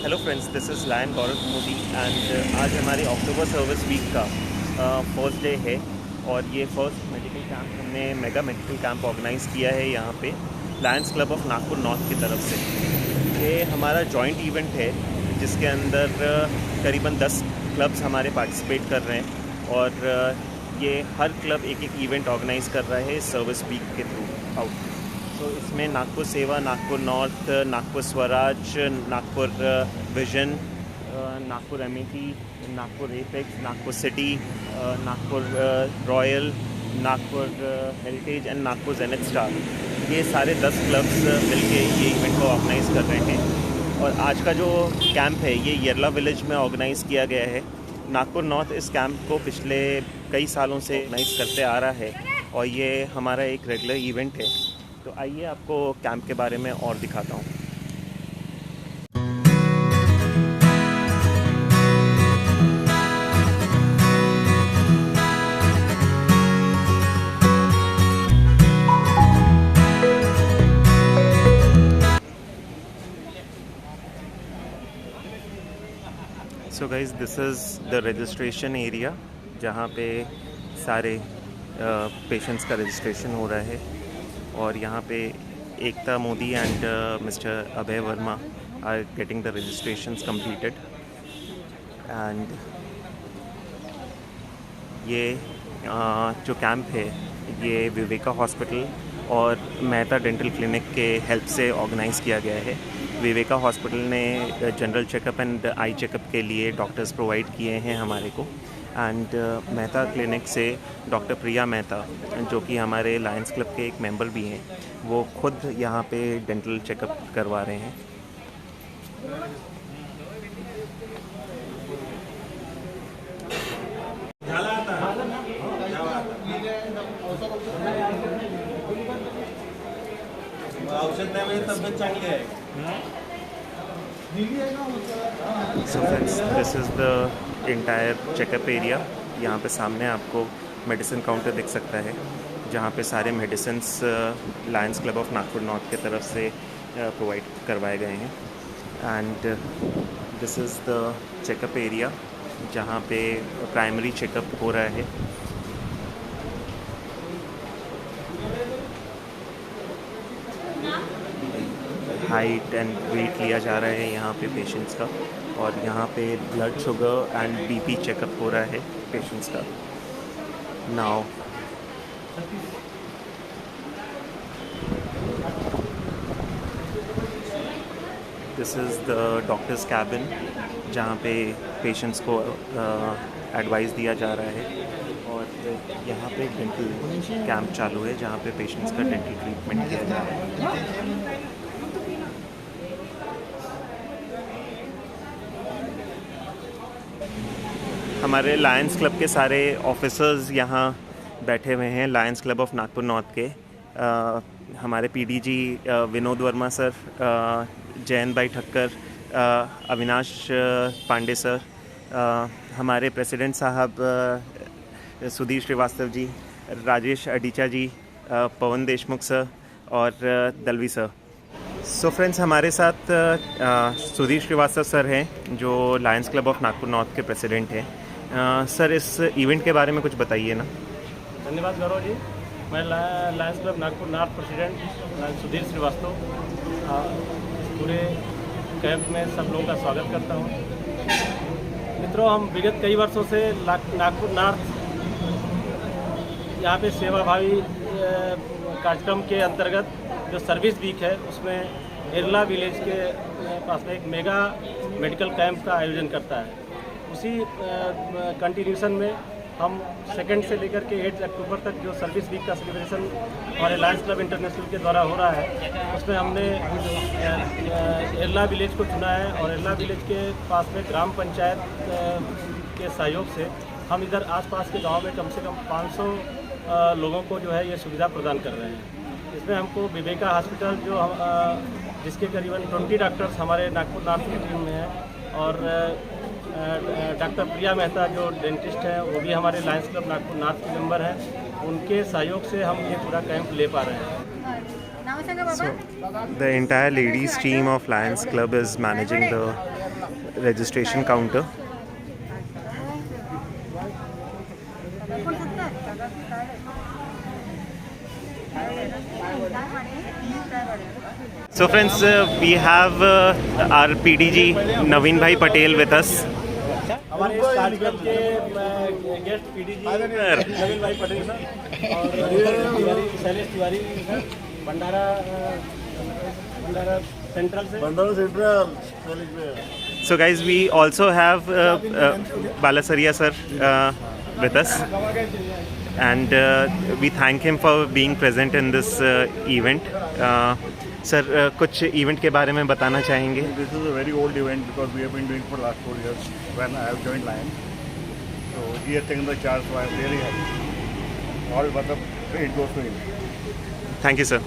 Hello friends, this is Lion Gaurav Modi and आज हमारी October service week का फर्स्ट डे है और ये फर्स्ट मेडिकल कैंप हमने मेगा मेडिकल कैंप ऑर्गेनाइज़ किया है यहाँ पे Lions Club of Nagpur North की तरफ से। ये हमारा जॉइंट इवेंट है जिसके अंदर करीबन 10 क्लब्स हमारे पार्टिसिपेट कर रहे हैं और ये हर क्लब एक एक इवेंट ऑर्गेनाइज़ कर रहा है सर्विस वीक के थ्रू आउट। तो इसमें नागपुर सेवा, Nagpur north, Nagpur Swaraj, Nagpur vision, Nagpur Amity, Nagpur apex, Nagpur city, Nagpur royal, Nagpur heritage and Nagpur Janet star, ये सारे 10 क्लब्स मिलके ये इवेंट को ऑर्गेनाइज़ कर रहे हैं। और आज का जो कैंप है ये येरला विलेज में ऑर्गेनाइज़ किया गया है। नागपुर नॉर्थ इस कैंप को पिछले कई सालों से ऑर्गेनाइज़ करते आ रहा है और ये हमारा एक रेगुलर इवेंट है। तो आइए आपको कैंप के बारे में और दिखाता हूँ। So guys, this is the registration area जहाँ पे सारे पेशेंट्स का रजिस्ट्रेशन हो रहा है और यहाँ पे Ekta Modi and mister Abhay Verma are getting the registrations completed and ये जो कैंप है ये विवेका हॉस्पिटल और मेहता डेंटल क्लिनिक के हेल्प से ऑर्गेनाइज़ किया गया है। विवेका हॉस्पिटल ने general checkup and eye checkup के लिए डॉक्टर्स प्रोवाइड किए हैं हमारे को एंड मेहता क्लिनिक से डॉक्टर प्रिया मेहता जो कि हमारे लायंस क्लब के एक मेंबर भी हैं, वो खुद यहाँ पे डेंटल चेकअप करवा रहे हैं। औषध नाही म्हणजे तब्येत चांगली आहे। So friends, this is the entire checkup area. यहाँ पे सामने आपको मेडिसिन काउंटर दिख सकता है जहाँ पे सारे medicines Lions Club of Nagpur North की तरफ से प्रोवाइड करवाए गए हैं and this is the checkup area जहाँ पे प्राइमरी चेकअप हो रहा है। हाइट एंड वेट लिया जा रहा है यहाँ पे पेशेंट्स का और यहाँ पे blood sugar and BP checkup हो रहा है पेशेंट्स का। Now this is the doctors cabin जहाँ पे पेशेंट्स को एडवाइस दिया जा रहा है और यहाँ पे डेंटल कैंप चालू है जहाँ पे पेशेंट्स का डेंटल ट्रीटमेंट किया जा रहा है। हमारे लायंस क्लब के सारे ऑफिसर्स यहाँ बैठे हुए हैं, Lions Club of Nagpur north के। हमारे पीडीजी विनोद वर्मा सर, जयंत भाई ठक्कर, अविनाश पांडे सर, हमारे प्रेसिडेंट साहब सुधीर श्रीवास्तव जी, राजेश अडीचा जी, पवन देशमुख सर और दलवी सर। सो फ्रेंड्स, हमारे साथ सुधीर श्रीवास्तव सर हैं जो Lions Club of Nagpur north के प्रेसिडेंट हैं। सर, इस इवेंट के बारे में कुछ बताइए ना। धन्यवाद गौरव जी। मैं Lions Club Nagpur North president Sudhir Srivastava पूरे कैंप में सब लोगों का स्वागत करता हूँ। मित्रों, हम विगत कई वर्षों से नागपुर नॉर्थ यहाँ पे सेवाभावी कार्यक्रम के अंतर्गत जो सर्विस वीक है उसमें येरला विलेज के पास में एक मेगा मेडिकल कैंप का आयोजन करता है। उसी कंटिन्यूशन में हम 2 से लेकर के 8 अक्टूबर तक जो सर्विस वीक का सेलिब्रेशन हमारे लायंस क्लब इंटरनेशनल के द्वारा हो रहा है उसमें हमने येरला विलेज को चुना है और येरला विलेज के पास में ग्राम पंचायत के सहयोग से हम इधर आसपास के गांव में कम से कम 500 लोगों को जो है ये सुविधा प्रदान कर रहे हैं। इसमें हमको विवेका हॉस्पिटल जो जिसके करीबन 20 डॉक्टर्स हमारे नागपुर नॉर्थ की टीम में हैं और डॉक्टर प्रिया मेहता जो डेंटिस्ट हैं वो भी हमारे लायंस क्लब नागपुर नॉर्थ के मेंबर हैं। उनके सहयोग से हम ये पूरा कैंप ले पा रहे हैं। So the entire ladies team of Lions Club is managing the registration counter. So friends, we have our PDG Naveen Bhai Patel with us. हमारे इस कार्यक्रम के गेस्ट पीडीजी नवीन भाई पटेल सर और शैलेश तिवारी सर भंडारा सेंट्रल से So guys, we also have Balasaria sir with us, and we thank him for being present in this event. Sir, कुछ event के बारे में बताना चाहेंगे? This is a very old event because we have been doing for the last 4 years when I have joined Lions. So he has taken the charge, so I am really happy. All but the it goes to him. Thank you, sir.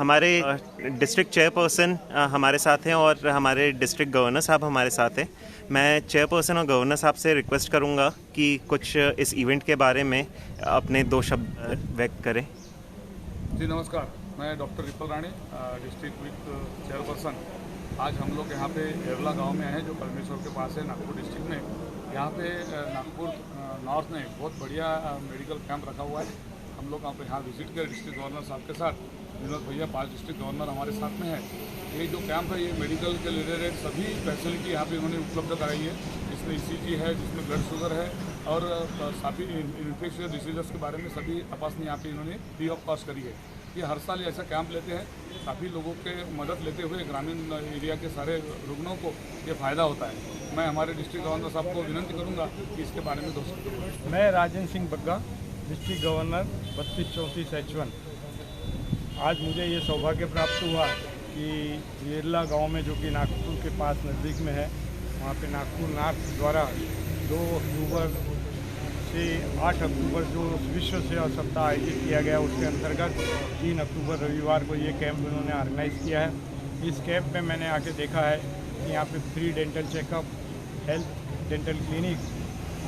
हमारे district chairperson हमारे साथ हैं और हमारे district governor साहब हमारे साथ हैं। मैं चेयरपर्सन और गवर्नर साहब से रिक्वेस्ट करूंगा कि कुछ इस इवेंट के बारे में अपने 2 शब्द व्यक्त करें। जी नमस्कार, मैं डॉक्टर रिपल राणी, डिस्ट्रिक्ट विक चेयरपर्सन। आज हम लोग यहाँ पे एरला गांव में हैं जो परमेश्वर के पास है, नागपुर डिस्ट्रिक्ट में। यहाँ पे नागपुर नॉर्थ में बहुत बढ़िया मेडिकल कैंप रखा हुआ है। हम लोग यहाँ विजिट किया डिस्ट्रिक्ट गवर्नर साहब के साथ। विनोद भैया 5 डिस्ट्रिक्ट गवर्नर हमारे साथ में है। ये जो कैंप है ये मेडिकल के रिलेटेड सभी फैसिलिटी यहाँ पे उन्होंने उपलब्ध कराई है, जिसमें ECG है, जिसमें ब्लड शुगर है, और सभी इन्फेक्शियस डिसीजेस के बारे में सभी तपासनी यहाँ पे इन्होंने फ्री ऑफ कॉस्ट करी है। ये हर साल ऐसा कैंप लेते हैं, काफ़ी लोगों के मदद लेते हुए ग्रामीण एरिया के सारे रुग्णों को ये फ़ायदा होता है। मैं हमारे डिस्ट्रिक्ट गवर्नर साहब को विनंती करूंगा कि इसके बारे में 2 शब्द। मैं Rajendra Singh Bagga, district governor 3234 H1। आज मुझे ये सौभाग्य प्राप्त हुआ कि येरला गांव में, जो कि नागपुर के पास नज़दीक में है, वहाँ पे नागपुर नार्थ द्वारा 2 अक्टूबर से 8 अक्टूबर जो विश्व सेवा सप्ताह आयोजित किया गया, उसके अंतर्गत 3 अक्टूबर रविवार को ये कैंप उन्होंने ऑर्गेनाइज़ किया है। इस कैंप में मैंने आके देखा है कि यहाँ पे free dental checkup, health dental clinic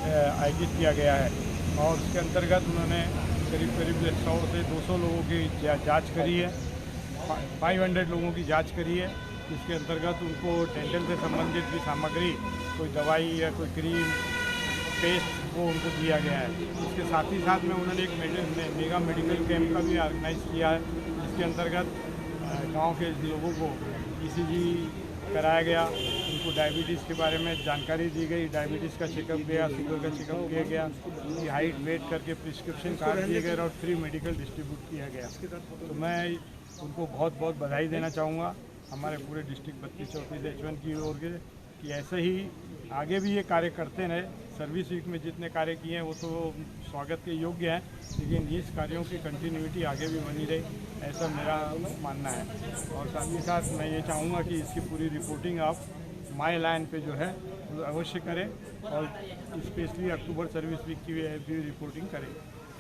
आयोजित किया गया है और उसके अंतर्गत उन्होंने करीब 100 से 200 लोगों की जांच करी है, 500 लोगों की जांच करी है। इसके अंतर्गत उनको डेंटल से संबंधित भी सामग्री, कोई दवाई या कोई क्रीम, पेस्ट, वो उनको दिया गया है। इसके साथ ही साथ में उन्होंने एक मेगा मेडिकल कैंप का भी ऑर्गेनाइज़ किया है, जिसके अंतर्गत गांव के लोगों को ECG कराया गया, उनको डायबिटीज़ के बारे में जानकारी दी गई, डायबिटीज़ का चेकअप किया, शुगर का चेकअप किया गया, उनकी हाइट वेट करके प्रिस्क्रिप्शन कार्ड दिए गए और फ्री मेडिकल डिस्ट्रीब्यूट किया गया। तो मैं उनको बहुत बहुत बधाई देना चाहूँगा हमारे पूरे डिस्ट्रिक्ट 3234 H1 की ओर के, कि ऐसे ही आगे भी ये कार्य करते रहे। सर्विस वीक में जितने कार्य किए हैं वो तो स्वागत के योग्य हैं, लेकिन इस कार्यों की कंटिन्यूटी आगे भी बनी रहे, ऐसा मेरा मानना है। और साथ ही साथ मैं ये चाहूँगा कि इसकी पूरी रिपोर्टिंग आप माई लाइन पे जो है अवश्य करें और स्पेशली अक्टूबर सर्विस वीक की भी रिपोर्टिंग करें।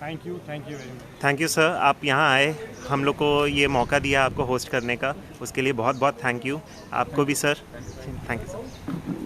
Thank you very much. Thank you sir, आप यहाँ आए, हम लोग को ये मौका दिया आपको होस्ट करने का, उसके लिए बहुत बहुत थैंक यू। आपको भी सर, थैंक यू सर।